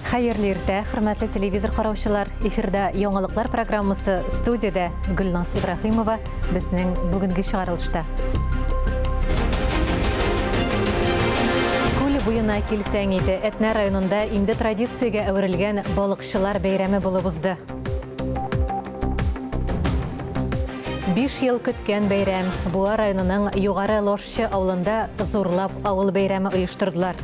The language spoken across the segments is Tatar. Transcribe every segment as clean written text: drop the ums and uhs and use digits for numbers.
Хайырлы иртә, хөрмәтле телевизор караучылар. Эфирда яңалыклар программасы студияда Гөлназ Ибрахимова безнең бүгенге чыгарылышта. Күл буена килсәң иде, Әтнә районында инде традициягә әверелгән балыкчылар бәйрәме булып узды. 5 ел көткән бәйрәм Буа районының Югары Лошчы авылында зурлап авыл бәйрәме оештырдылар.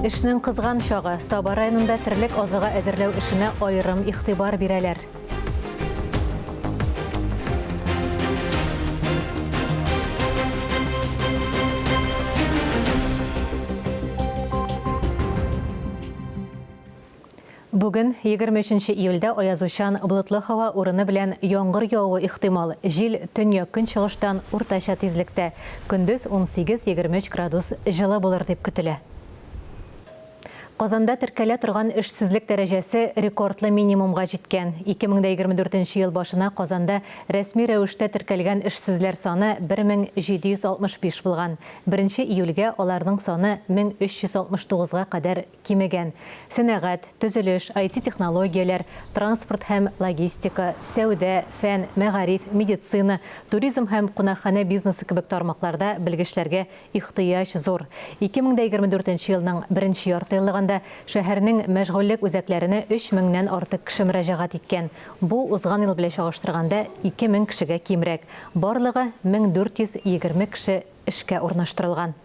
Эшнең кызган чагы Саба районында терлек азыга әзерләү эшенә аерым игътибар бирәләр. Бүген 23 июльдә аязучан болытлы һава урыны белән яңгыр явуы ихтимал. Җил төньяк-көнчыгыштан уртача тизлектә. Көндез 18-23 градус җылы булыр дип көтелә. Казанда теркәлә торган эшсезлек дәрәҗәсе рекордлы минимумга җиткән. 2024 ел башына Казанда рәсми рәвештә теркәлгән эшсезләр саны 1765 булган. 1 июльгә аларның саны 1369-га кадәр кимегән. Сәнәгать, төзелеш, IT-технологияләр, транспорт һәм логистика, сәүдә, фән, мәгариф, медицина, туризм һәм кунакханә бизнесы кебек тармакларда белгечләргә ихтыяҗ зур. 2024 елның 1 яртылыгында шәһәрнең мәшгульлек үзәкләренә 3000-нән артык кеше мөрәҗәгать иткән. Бу узган ел белән чагыштырганда 2000 кешегә кимрәк. Барлыгы 1420 кеше эшкә урнаштырылган.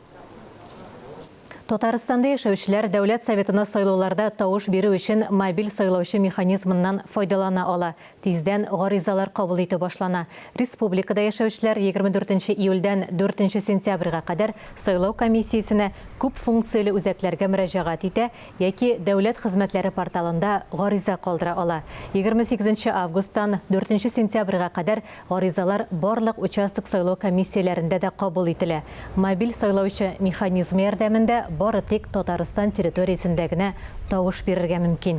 Татарстанда яшәүчеләр Дәүләт Советына сайлауларда тавыш бирү өчен мобиль сайлаучы механизмыннан файдалана ала. Тиздән гаризалар кабул итү башлана. Республикада яшәүчеләр 24 июльдән 4 сентябрьгә кадәр сайлау комиссиясенә күп функцияле үзәкләргә мөрәҗәгать итә яки дәүләт хезмәтләре порталында гариза калдыра ала. 28 августтан 4 сентябрьгә кадәр гаризалар барлык участок сайлау комиссияләрендә дә кабул ителә. Мобиль сайлаучы механизмы ярдәмендә бары тик Татарстан территориясендә генә тавыш бирергә мөмкин.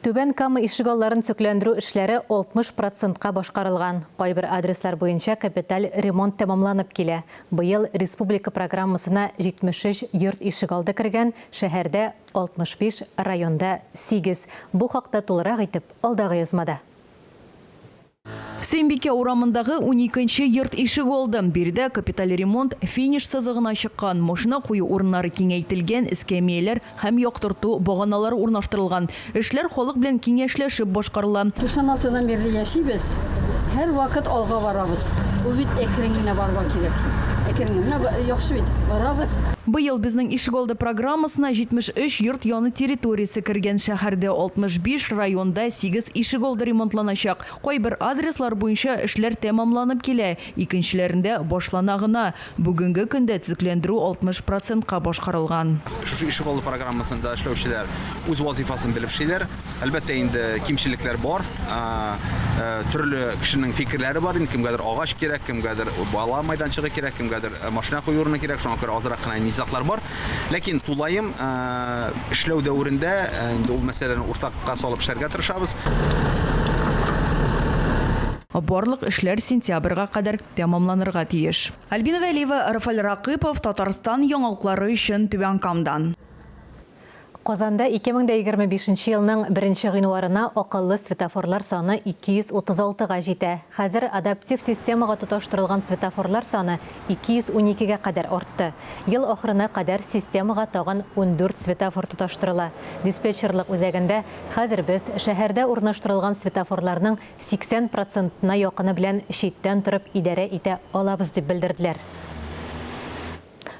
Түбән Кама ишегалларын төкләндерү эшләре 60%-ка башкарылган. Кайбер адреслар буенча капиталь ремонт тәмамланып килә. Быел республика программасына 73 йорт ишегалды кергән, шәһәрдә 65, районда 8. Бу хакта тулырак итеп алдагы язмада. Сембике урамындагы 12-нче йорт ишек алды. Бирдә капиталь ремонт финиш сызыгына чыккан, машина кую урыннары киңәйтелгән, эскәмияләр һәм яктырту баганалары урнаштырылган. Эшләр халык белән киңәшләшеп башкарыла. 96-дан бирле яшибез. Һәр вакыт алга барабыз. Ул бит әкрен генә барырга кирәк. Әкрен генә яхшы бит. Барабыз. Быел безнең ишегалды программасына 73 йорт яны территориясе кергән, шәһәрдә 65, районда 8 ишегалды ремонтланачак. Кайбер адреслар буенча эшләр тәмамланып килә, икенчеләрендә башлана гына. Бүгенге көндә төзекләндерү 60%-ка башкарылган. Шу ишегалды программасында эшләүчеләр үз вазифасын белеп эшлиләр. Әлбәттә инде кимчелекләр бар. Төрле кешенең фикерләре бар. Кемгәдер агач кирәк, кемгәдер бала майданчыгы кирәк, кемгәдер машина кую урыны кирәк. Шуңа күрә азрак кына низаклар бар. Ләкин тулайым эшләү дәврендә инде ул мәсьәләне уртакка салып эшләргә тырышабыз. Барлык эшләр сентябрьгә кадәр тәмамланырга тиеш. Альбина Вәлиева, Рафаэль Ракыпов, Татарстан яңалыклары өчен Түбән Камадан. Казанда 2025 елның 1 гыйнварына акыллы светофорлар саны 236-га җитә. Хәзер адаптив системага тоташтырылган светофорлар саны 212-гә кадәр артты. Ел ахырына кадәр системага тагын 14 светофор тоташтырыла. Диспетчерлык үзәгендә хәзер без шәһәрдә урнаштырылган светофорларның 80%-на якыны белән читтән торып идарә итә алабыз дип белдерделәр.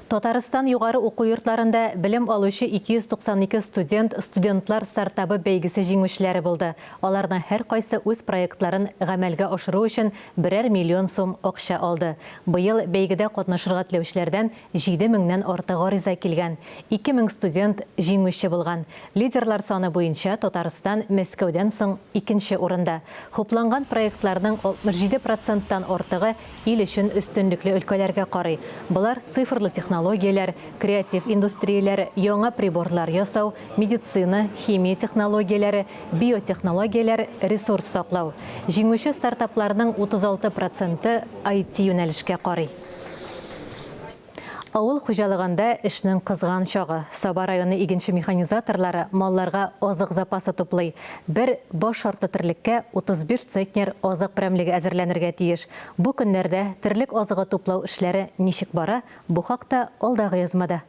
Татарстан югары уку йортларында белем алучы 292 студентлар стартабы бәйгесе җиңүчеләре булды. Аларның һәр кайсы үз проектларын гамәлгә ашыру өчен 1 миллион сум акча алды. Быел бәйгедә катнашырга теләүчеләрдән 7000-нән артык гариза килгән. 2000 студент җиңүче булган. Лидерлар саны буенча Татарстан Мәскәүдән соң 2нче урында. Хупланган проектларның 67%-тан артыгы ил өчен өстенлекле өлкәләргә карый. Булар цифрлы технологиялар, креатив индустрияләр, яңа приборлар ясау, медицина, химия технологияләре, биотехнологияләр, ресурс саклау. Җиңүче стартапларның 36% IT юнәлешкә карый. Ауыл хуҗалыгында эшнең кызган чагы. Саба районы игенче механизаторлары малларга азык запасы туплый. Бер баш шарты терлеккә 35 центнер азык прәмлеге әзерләнергә тиеш. Бу көннәрдә терлек азыгы туплау эшләре ничек бара? Бу хакта алдагы язмада.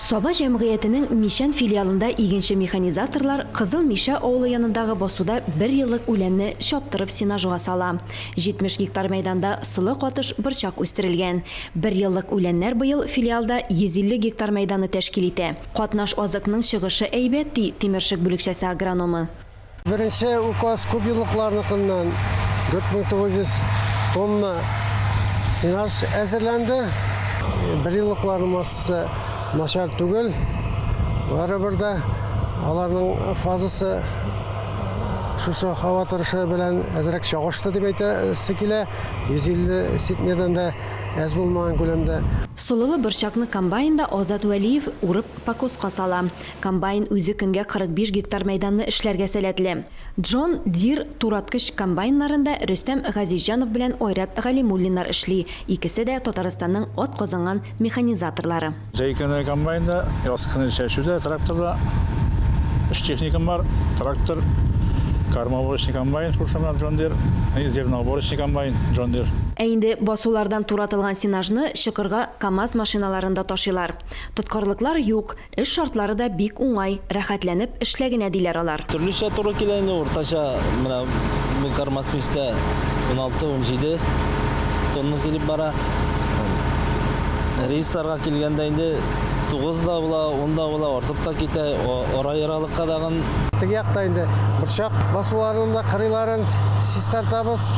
Саба җәмгыятенең Мишән филиалында игенче механизаторлар Кызыл Миша авылы янындагы басуда 1 еллык үләнне чаптырып синажга сала. 70 гектар мәйданда сылы катыш борчак үстерелгән. 1 еллык үләннәр быел филиалда 150 гектар мәйданы тәшкил итә. Катнаш азыкның чыгышы әйбәт ди Тимершек бүлекчәсе агрономы. Беренче указ күп еллыкларныкыннан 4900 тонна синаж әзерләнде. 1 еллыкларның массасы начар түгел. Барыбер дә аларның фазасы шушы һава торышы белән әзрәк чагышты дип әйтәсе килә. 150 центнердан да әз булмаган күләмдә. Сулылы борчакны комбайнда Азат Вәлиев урып покоска сала. Комбайн үзе көнгә 45 гектар мәйданны эшләргә сәләтле. Джон Дир тураткыч комбайннарында Рөстәм Газизҗанов белән Айрат Галимуллиннар эшли. Икесе дә Татарстанның ат казанган механизаторлары. Җәйкене комбайнда, яскыны чәчүдә, тракторда эш техникам бар. Трактор, кормовочный комбайн, шушымнан Джон Дир, зерноборочный комбайн Джон Дир. Ә инде басулардан туратылган синажны чыкырга КАМАЗ машиналарында ташыйлар. Тоткарлыклар юк, эш шартлары да бик уңай, рәхәтләнеп эшләгенә диләр алар. Төрлечә туры килә инде уртача менә бу кармасмистә 16-17 тонна килеп бара. Рейсларга килгәндә инде 9 да була, 10 да була, артып та китә, ара-яралыкка дагын. Теге якта инде борчак басуларында кырыйларын систартабыз.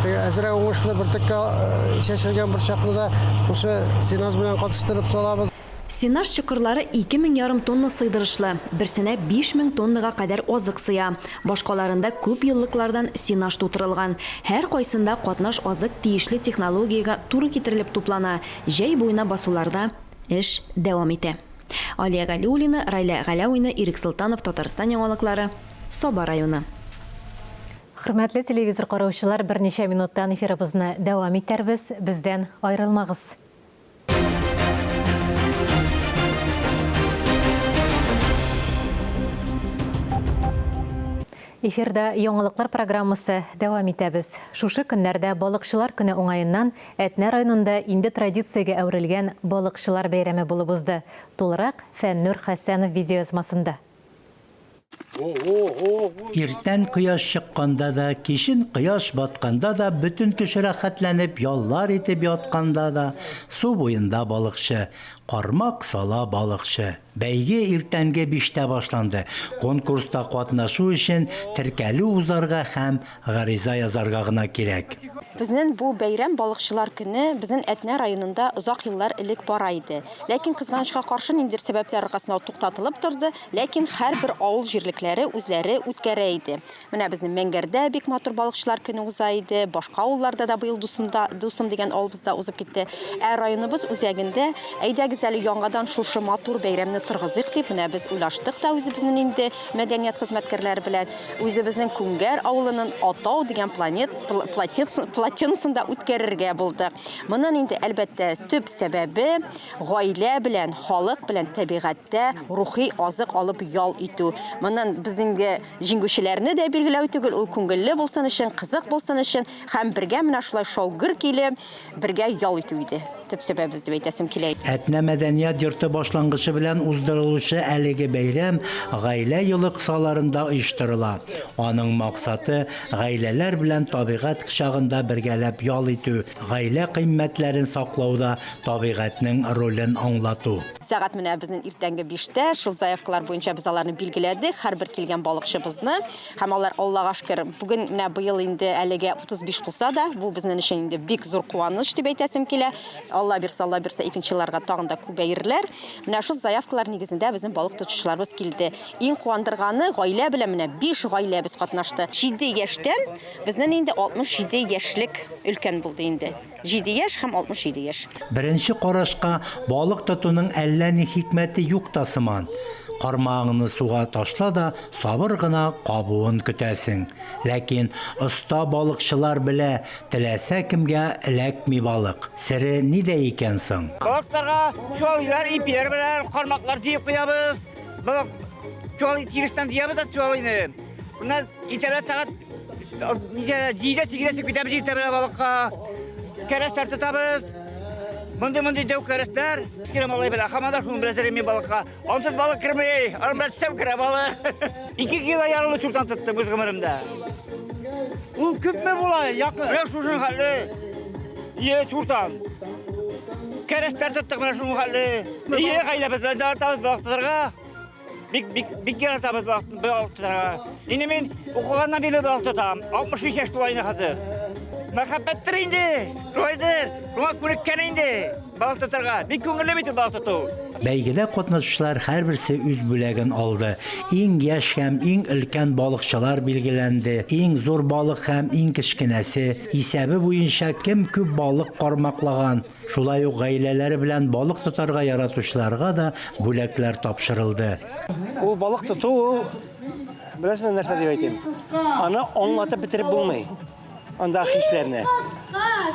Әзрәк уңышлы бертөккә чәчелгән борчакны да шушы синаж белән катыштырып салабыз. Синаж чокырлары 2500 тонна сыйдырышлы, берсенә 5000 тоннага кадәр азык сыя. Башкаларында күп еллыклардан синаж тутырылган. Һәр кайсында катнаш азык тиешле технологиягә туры китерелеп туплана. Җәй буена басуларда эш дәвам итә. Алия Галиуллина, Райля Галауина, Ирек Султанов, Татарстан яңалыклары, Саба районы. Хөрмәтле телевизор караучылар, берничә минуттан эфирыбызны дәвам итәрбез. Бездән аерылмагыз. Эфирда яңалыклар программасы дәвам итәбез. Шушы көннәрдә балыкчылар көне уңаеннан Әтнә районында инде традициягә әверелгән балыкчылар бәйрәме булып узды. Тулырак Фәннур Хәсәнов видеоязмасында. Иртән кояш чыкканда да, кичен кояш батканда да, бүтән кеше рәхәтләнеп яллар итеп ятканда да, су буенда балыкчы, кармак сала балыкчы. Бәйге иртәнге 5-тә башланды. Конкурста катнашу өчен теркәлү узарга һәм гариза язарга гына кирәк. Безнең бу бәйрәм балыкчылар көне безнең Әтнә районында узак еллар элек бара иде. Ләкин кызганычка каршы ниндидер сәбәпләр аркасында туктатылып торды, ләкин һәрбер авыл җирлекләре үзләре үткәрә иде. Менә безнең Мәңгәрдә бик матур балыкчылар көне уза иде, башка авылларда да быел дусым дигән авылыбызда узып китте. Ә районыбыз үзәгендә әйдәгез әле яңадан шушы матур бәйрәмне торгызыйк дип, менә без уйлаштык та үзебезнең инде мәдәният хезмәткәрләре белән үзебезнең Күңгәр авылының Атау дигән платинасында үткәрергә булдык. Моның инде әлбәттә төп сәбәбе гаилә белән, халык белән табигатьтә рухи азык алып ял итү. Моның безнең җиңүчеләрне дә билгеләү түгел, ул күңелле булсын өчен, кызык булсын өчен һәм бергә менә шулай шаугыр килеп, бергә ял итү иде. Төп сәбәбе дип әйтәсем килә. Әтнә мәдәният йорты башлангычы белән уздырылучы әлеге бәйрәм гаилә елы кысаларында оештырыла. Аның максаты гаиләләр белән табигать кочагында бергәләп ял итү, гаилә кыйммәтләрен саклауда табигатьнең ролен аңлату. Сәгать менә безнең иртәнге 5-тә шул заявкалар буенча без аларны билгеләдек, һәрбер килгән балыкчыбызны, һәм алар Аллага шөкер, бүген менә быел инде әлегә 35 булса да, бу безнең өчен инде бик зур куаныч дип әйтәсем килә. Алла бирсә, икенче елларга тагын да күбәйерләр. Менә шул заявкалар нигезендә безнең балык тотучыларыбыз килде. Иң куандырганы гаилә белән менә 5 гаилә без катнашты. 7 яшьтән безнең инде 67 яшьлек өлкән булды инде. 7 яшь һәм 67 яшь. Беренче карашка балык тотуның әллә ни хикмәте юк та сыман. Кармагыңны суга ташла да, сабыр гына кабуын көтәсең. Ләкин оста балыкчылар белә, теләсә кемгә эләкми балык. Сире нидә икән соң? Балыктарга чуалыйлар, ипиләр белән кармаклар тиеп куябыз. Балык чуалы тирештән диябыз да чуалыйны. Bunlar итәрә тагат җидә сигез китәбез итәрә балыкка. Кәрәстәр тотабыз. Мондай дәү кәрәстәр. Кирәм алай белә. Хамада шуны беләсәм балыкка. Ансыз балык кермәй. Армәстәм керә балык. 2 кило ярымны чуртан тоттым үз гомеремдә. Ул күпме була? Якын. Менә шуның хәле. Чуртан. Кәрәстәр тоттык менә шуның хәле. Гайләбез тартабыз балыктарга. Бик яратабыз балыктарга. Инде мин укыганнан бирле балык тотам. 65 яшь тулайны хәзер. Мәхәббәттер инде. Ройдер. Шуңа күнеккән инде. Балык тотарга. Бик күңелле бит балык тоту. Бәйгедә катнашучылар һәрберсе үз бүләген алды. Иң яшь һәм иң өлкән балыкчылар билгеләнде. Иң зур балык һәм иң кечкенәсе. Исәбе буенча кем күп балык кармаклаган. Шулай ук гаиләләре белән балык тотарга яратучыларга да бүләкләр тапшырылды. Ул балык тоту, беләсезме нәрсә дип әйтим? Аны аңлатып бетереп булмый. Анда хисләрне.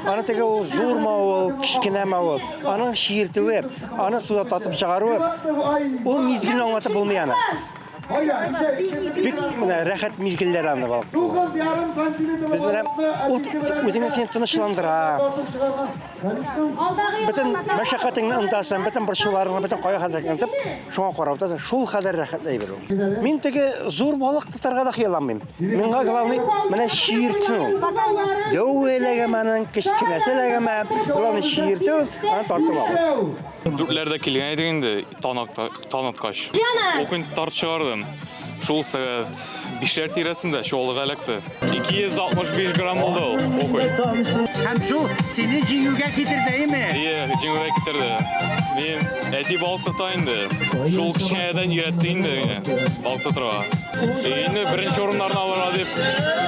Аны теге ул зурма ул, кичкенәме ул. Аның шиертүе, аны суда татып чыгаруы, ул мизгилне аңлатып булмый аны. Бик менә рәхәт мизгилләр аны балык. Без менә ул үзеңне сен тынычландыра. Бөтен мәшәкатеңне онтасың, бөтен борчуларыңны, бөтен кая хәзрәтеңне онтып, шуңа карап торасың. Шул хәдәр рәхәтләй бер ул. Мин теге зур балык тотарга да хыялламыйм. Миңа главный менә шиертсен. Дәүләгәмәнең кечкенәселәгәмә, главный шиертү, аны тартып алды. Дүртләрдә килгән иде инде, танаткач. Ул көн тартып чыгардым. Шул сәгать 5 тирәсендә чуалыга эләкте. 265 грамм булды ул көн. Һәм шул сине җиңүгә китердеме? Җиңүгә китерде. Мин әти балык тота инде. Шул кичкәдән өйрәтте инде мине балык тотарга. Инде беренче урыннарны алырга дип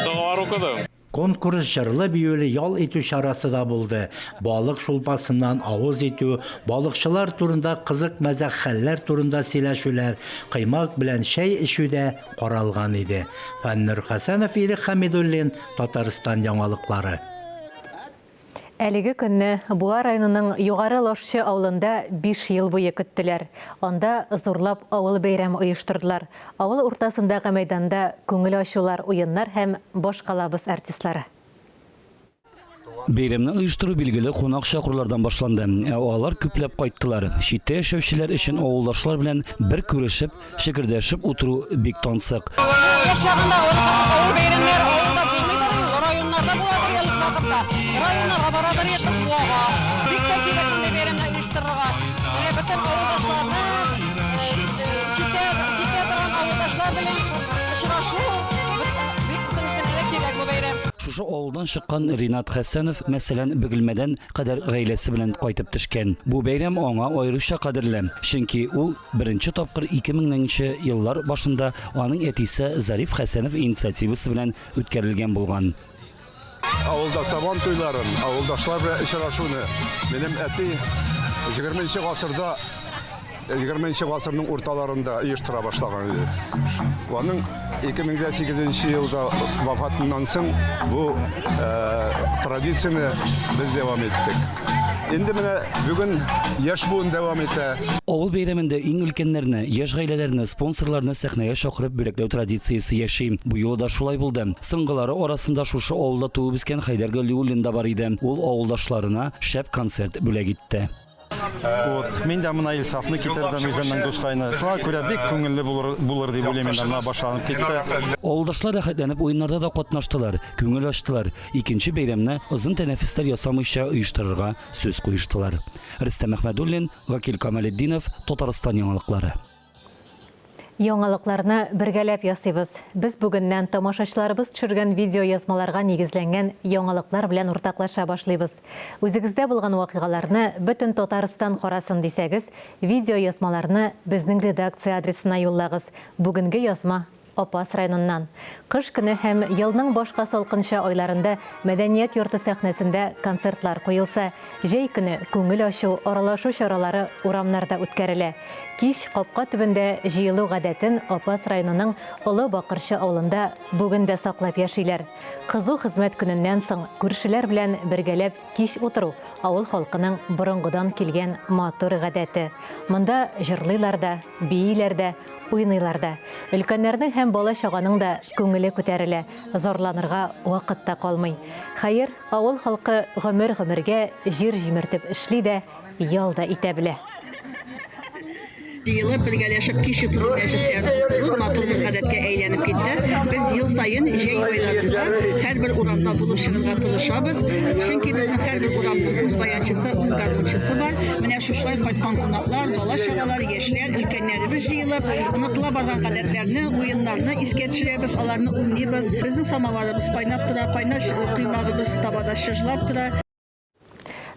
дуалар укыдым. Конкурс җырлы биюле ял итү чарасы да булды. Балык шулпасыннан авыз итү, балыкчылар турында кызык мәзәк хәлләр турында сөйләшүләр, кыймак белән шәй ишүдә каралган иде. Фәннур Хәсәнов, Ирек Хәмидуллин, Татарстан яңалыклары. Әлеге көнне Буа районының Югары Лошчы авылында 5 ел буе көттеләр. Анда зурлап авыл бәйрәме оештырдылар. Авыл уртасындагы мәйданда күңел ачулар, уеннар һәм башкалабыз артистлары. Бәйрәмне оештыру билгеле кунак чакырулардан башланды. Алар күпләп кайттылар. Читтә яшәүчеләр өчен авылдашлар белән бер күрешеп, шикердәшеп утыру бик тансык. Районнарга барабар ятып буага. Бик тә кирәкле бәйрәмне оештырырга. Бөтен авылдашларны, читтә торган авылдашлар белән очрашу бик тынсынлык кирәк бу бәйрәм. Шушы авылдан чыккан Ринат Хәсәнов, мәсәлән, Бөгелмәдән кадәр гаиләсе белән кайтып төшкән. Бу бәйрәм аңа аеруча кадерле, чөнки ул беренче тапкыр 2000нче еллар башында аның әтисе Зариф Хәсәнов инициативасы белән үткәрелгән булган. Авылда сабан туйларын, авылдашлар белән очрашуны минем әти 20нче гасырда 20нче гасырның урталарында оештыра башлаган иде. Аның 2008 елда вафатыннан соң бу традицияны без дәвам иттек. Инде менә бүген яшь буын дәвам итә. Авыл бәйрәмендә иң өлкәннәрне, яшь гаиләләрне, спонсорларны сәхнәгә чакырып бүләкләү традициясе яши. Бу юлы да шулай булды. Соңгылары арасында шушы авылда туып үскән Хайдар Галиуллин да бар иде. Ул авылдашларына шәп концерт бүләк итте. Мин дә моны Илсафны китердем үземнең дускайны. Шуңа күрә бик күңелле булыр дип уйлыйм инде, моны башланып китте. Авылдашлар рәхәтләнеп уеннарда да катнаштылар, күңел ачтылар. Икенче бәйрәмне озын тәнәфестәр ясамыйча оештырырга сүз куештылар. Рөстәм Әхмәдуллин, Вакил Камалетдинов, Татарстан яңалыклары. Яңалыкларны бергәләп ясыйбыз. Без бүгеннән тамашачыларыбыз төшергән видео язмаларга нигезләнгән яңалыклар белән уртаклаша башлыйбыз. Үзегездә булган вакыйгаларны бөтен Татарстан карасын дисәгез, видео язмаларны безнең редакция адресына юллагыз. Бүгенге язма Апас районыннан. Кыш көне һәм елның башка салкынча айларында мәдәният йорты сәхнәсендә концертлар куелса, җәй көне күңел ачу, аралашу чаралары урамнарда үткәрелә. Кич капка төбендә җыелу гадәтен Апас районының Олы Бакырчы авылында бүген дә саклап яшиләр. Кызу хезмәт көненнән соң күршеләр белән бергәләп кич утыру авыл халкының борынгыдан килгән матур гадәте. Монда җырлыйлар да, бииләр дә, уйныйлар да. Өлкәннәрнең һәм бала чаганың да күңеле күтәрелә, зарланырга вакыт та калмый. Хәер, авыл халкы гомергә җир җимертеп эшли дә, ял да итә белә. Yılı birgələşib kişi turun məclislərini matur bir qədətkə əylənib getdi. Biz yıl sayın jey aylarında hər bir uramda bulub şırınğa tırışabız. Çünki bizim hər bir uramda öz bayançısı, öz qarmınçısı var. Mənə şuşlay qaytman qonaqlar, bala şağalar, yeşlər, ülkənlərimiz jıyılıb, unutuла barğan qədətlərini, oyunlarını, isketçilərimiz, alarını oynayırız. Bizim samavarımız qaynab tura, qaynaş qiymağımız tabada şıжлап tura.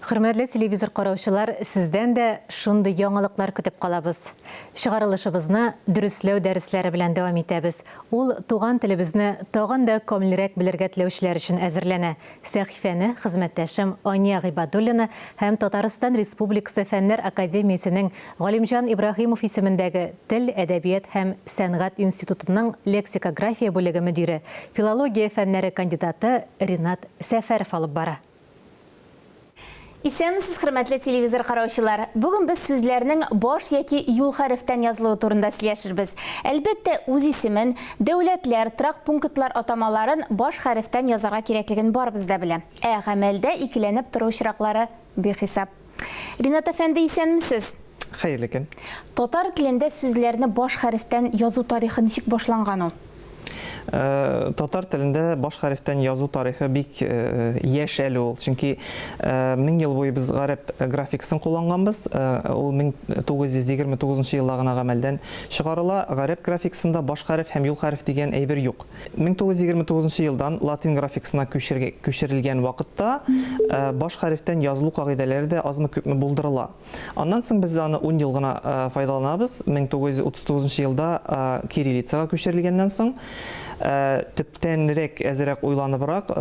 Хөрмәтле телевизор караучылар, сездән дә шундый яңалыклар көтеп калабыз. Чыгарылышыбызны дөресләү дәресләре белән дәвам итәбез. Ул туган телебезне тагын да камилрәк белергә теләүчеләр өчен әзерләнә. Сәхифәне хезмәттәшем Ания Гыйбадуллина һәм Татарстан Республикасы Фәннәр академиясенең Галимҗан Ибраһимов исемендәге Тел, әдәбият һәм сәнгать институтының лексикография бүлеге мөдире, филология фәннәре кандидаты Ринат Сәфәров алып бара. Исәнмесез, хөрмәтле телевизор караучылар. Бүген без сүзләрнең баш яки юл хәрефтән язылуы турында сөйләшербез. Әлбәттә, үз исемен, дәүләтләр, трак пунктлар атамаларын баш хәрефтән язарга кирәклеген барыбыз да белә. Гамәлдә икеләнеп тору очраклары бихисап. Ринат әфәнде, исәнмесез? Хәерле көн. Татар телендә сүзләрне баш хәрефтән язу тарихы ничек башланган ул? Татар телендә баш хәрефтән язу тарихы бик яшь әле ул. Чөнки 1000 ел буе без гарәп графикасын кулланганбыз. Ул 1929 елда гына гамәлдән чыгарыла. Гарәп графикасында баш хәреф һәм юл хәреф дигән әйбер юк. 1929 елдан латин графикасына күчерелгән вакытта баш хәрефтән язылу кагыйдәләре дә азмы-күпме булдырыла. Аннан соң без аны 10 ел гына файдаланабыз. 1939 елда кириллицага күчерелгәннән соң төптәнрәк, әзрәк уйланыбрак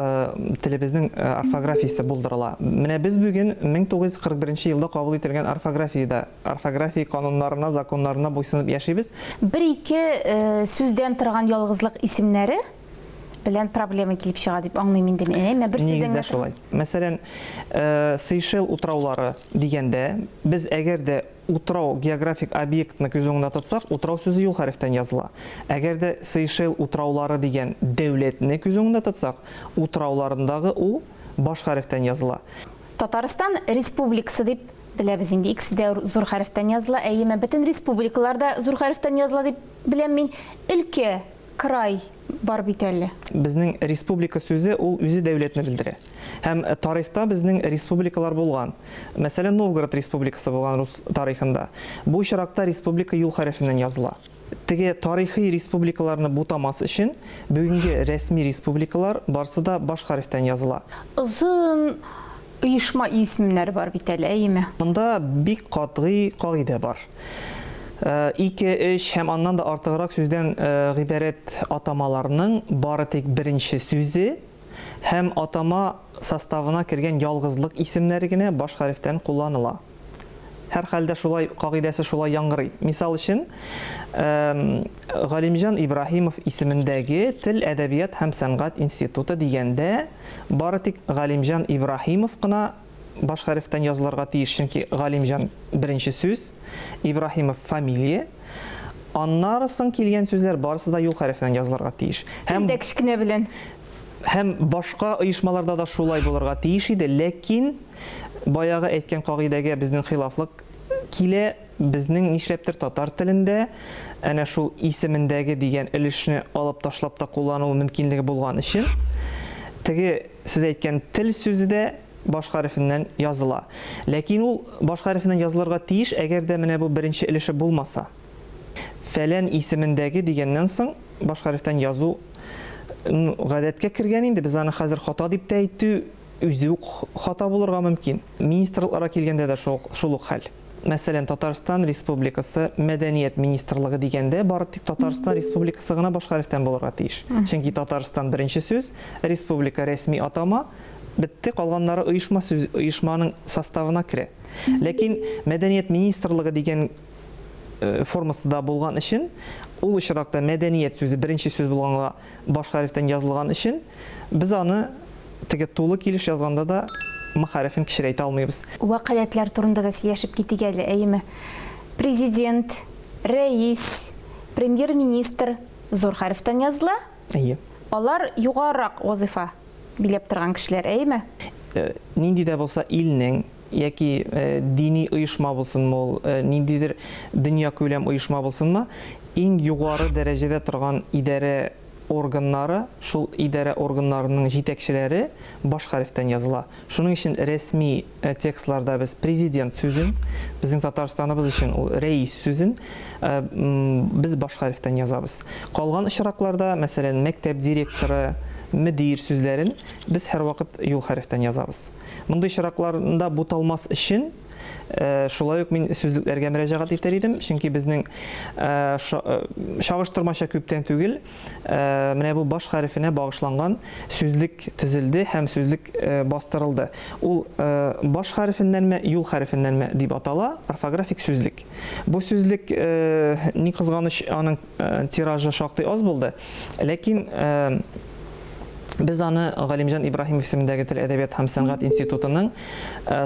телебезнең орфографиясе булдырыла. Менә без бүген 1941 елда кабул ителгән орфография кануннарына, законнарына буйсынып яшибез. Бер-ике сүздән торган ялгызлык исемнәре белән проблема килеп чыга дип аңлыйм инде мен. Бер сүздән шулай. Мәсәлән, Сейшел утраулары дигәндә, без әгәр дә утрау географик объектны күз уңында тотсак, утрау сүзе юл хәрефтән языла. Әгәр дә Сейшел утраулары дигән дәүләтне күз уңында тотсак, утрауларындагы у баш хәрефтән языла. Татарстан Республикасы дип беләбез инде, икесе дә зур хәрефтән языла, әйеме бөтен республикаларда зур хәрефтән языла дип беләм мин. Өлкә, край бар бит әле. Безнең республика сүзе ул үзе дәүләтне белдерә. Һәм тарихта безнең республикалар булган. Мәсәлән, Новгород республикасы булган рус тарихында. Бу чиракта республика юл хәрефеннән языла. Теге тарихи республикаларны бутамас өчен бүгенге рәсми республикалар барсы да баш хәрефтән языла. Узын оешма исемнәре бар бит әле, әйеме? Монда бик катгый кагыйдә бар. 2-3 һәм аннан да артыграк сүздән гыйбарәт атамаларның бары тик беренче сүзе һәм атама составына кергән ялгызлык исемнәре генә баш хәрефтән кулланыла. Һәр хәлдә шулай кагыйдәсе шулай яңгырый. Мисал өчен, Галимҗан Ибраһимов исемендәге Тел, әдәбият һәм сәнгать институты дигәндә бары тик Галимҗан Ибраһимов кына баш хәрефтән язылырга тиеш, чөнки Галимҗан беренче сүз, Ибраһимов фамилия. Аннарысын килгән сүзләр барысы да юл хәрефеннән язылырга тиеш. Һәм кечкенә белән. Һәм башка оешмаларда да шулай булырга тиеш иде, ләкин баягы әйткән кагыйдәгә безнең хилафлык килә. Безнең нишләптер татар телендә әнә шул исемендәге дигән өлешне алып ташлап та куллану мөмкинлеге булган өчен, теге сез әйткән тел сүзе дә баш хәрефеннән языла. Ләкин ул баш хәрефеннән язылырга тиеш, әгәр дә менә бу беренче өлеше булмаса. Фәлән исемендәге дигәннән соң баш хәрефтән язу гадәткә кергән инде. Без аны хәзер хата дип тә әйтү үзе үк хата булырга мөмкин. Министрлыкларга килгәндә дә шул ук хәл. мәсәлән, Татарстан Республикасы Мәдәният министрлыгы дигәндә бары тик Татарстан Республикасы гына башка хәрефтән булырга тиеш. Чөнки Татарстан беренче сүз, республика рәсми атама, битте, калганнары оешманың составына керә. Ләкин Мәдәният министрлыгы дигән формасында булган өчен, ул очракта мәдәният сүзе беренче сүз булганга башка хәрефтән язылган өчен, без аны теге тулы килеш язганда да хәрефен кичерәйтә алмыйбыз. Вәкаләтләр турында да сөйләшеп китик әле, әйеме? Президент, рәис, премьер-министр зур хәрефтән языла? Әйе. Алар югарырак вазифа биләп торган кешеләр, әйеме? Нинди дә булса илнең яки дини оешма булсынмы, ниндидер дөнья күләм оешма булсынмы, иң югары дәрәҗәдә торган идарә органнары, шул идарә органнарының җитәкчеләре баш хәрефтән языла. Шуның өчен рәсми текстларда без президент сүзен, безнең Татарстаныбыз өчен ул рәис сүзен без баш хәрефтән язабыз. Калган очракларда, мәсәлән, мәктәп директоры, мөдир сүзләрен без һәр вакыт юл хәрефтән язабыз. Мондый очракларда буталмас өчен шулай ук мин сүзлекләргә мөрәҗәгать итәр идем, чөнки безнең чагыштырмача күптән түгел, менә бу баш хәрефенә багышланган сүзлек төзелде һәм сүзлек бастырылды. Ул баш хәрефеннәнме, юл хәрефеннәнме дип атала, орфографик сүзлек. Бу сүзлек ни кызганыч, аның тиражы шактый аз булды, ләкин biz аны Галимҗан Ибраһимов исемендәге Тел әдәбият һәм сәнгать институтының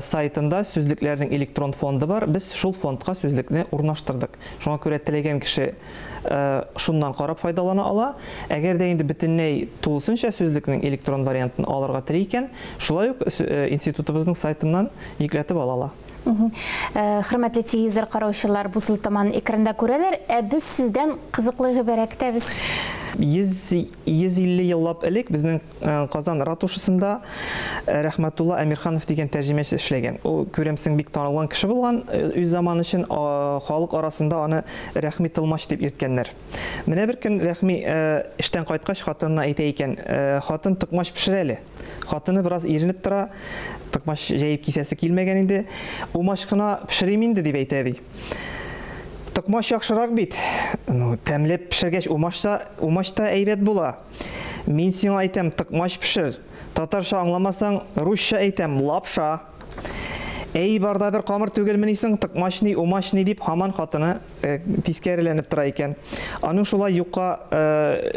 сайтында сүзлекләрнең электрон фонды бар. Без шул фондка сүзлекне урнаштырдык. Шуңа күрә теләгән кеше шуннан карап файдалана ала. Әгәр дә инде бөтенләй тулысынча сүзлекнең электрон вариантын алырга тели икән, шулай ук институтыбызның сайтыннан йөкләтеп ала. Хөрмәтле телевизор караучылар, бу сылтаманы экранда күрәләр, без сездән кызыклы гыйбарә көтәбез. 150 еллап элек безнең Казан ратушасында Рәхмәтулла Әмирханов дигән тәрҗемәче эшләгән. Ул күрәмсең бик танылган кеше булган, үз заманы өчен халык арасында аны Рәхми Тылмач дип йөрткәннәр. Менә бер көн Рәхми эштән кайткач хатынына әйтә икән, хатын тыкмач пешер әле. Хатыны бераз иренеп тора, тыкмач җәеп кисәсе килмәгән инде. Умаш кына пешерим инде дип әйтә ди. Тыкмач яхшырак бит. Тәмләп пешергәч умашта әйбәт була. Мин сиңа әйтәм, тыкмач пешер. Татарча аңламасаң, русча әйтәм, лапша. Әй барда бер камыр түгелмени соң, тыкмачны, умашны дип һаман хатыны тискәреләнеп тора икән. Аның шулай юкка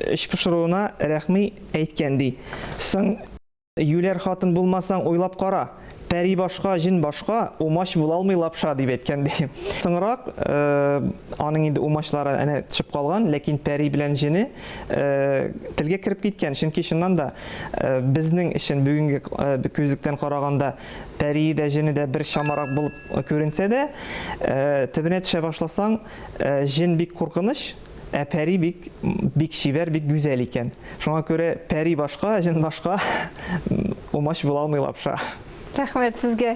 эш пешерүенә Рәхми әйткән ди. Соң юләр хатын булмасаң, уйлап кара. Пәри башка, җин башка, умаш була алмый лапша дип әйткән ди. Соңрак аның инде умашлары әнә төшеп калган, ләкин пәри белән җине телгә кереп киткән. Чөнки шуннан да безнең өчен бүгенге күзлектән караганда пәри дә, җине дә бер чамарак булып күренсә дә, төбенә төшә башласаң, җин бик куркыныч, пәри бик шибәр, бик гүзәл икән. Шуңа күрә пәри башка, җин башка, умаш була алмый лапша. Рәхмәт сезгә.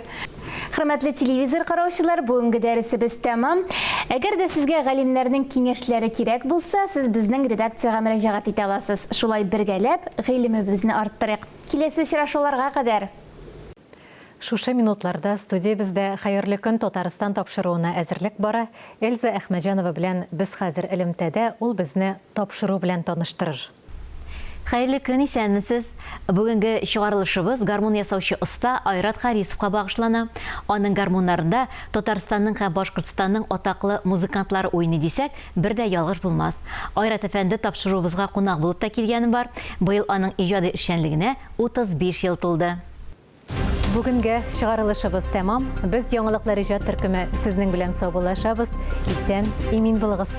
Хөрмәтле телевизор караучылар, бүгенге дәресебез тәмам. Әгәр дә сезгә галимнәрнең киңәшләре кирәк булса, сез безнең редакциягә мөрәҗәгать итә аласыз. Шулай бергәләп гыйлемебезне арттырыйк. Киләсе очрашуларга кадәр. Шушы минутларда студиябездә хәерле көн Татарстан тапшыруына әзерлек бара. Эльза Әхмәҗанова белән без хәзер элемтәдә, ул безне тапшыру белән таныштырыр. Хәерле көн, исәнмесез? Бүгенге чыгарылышыбыз гармон ясаучы оста Айрат Харисовка багышлана. Аның гармоннарында Татарстанның һәм Башкортстанның атаклы музыкантлары уйный дисәк, бер дә ялгыш булмас. Айрат әфәнде тапшырубызга кунак булып та килгәне бар. Быел аның иҗади эшчәнлегенә 35 ел тулды. Бүгенге чыгарылышыбыз тәмам. Без яңалыклар иҗат төркеме сезнең белән саубуллашабыз. Исән, имин булыгыз.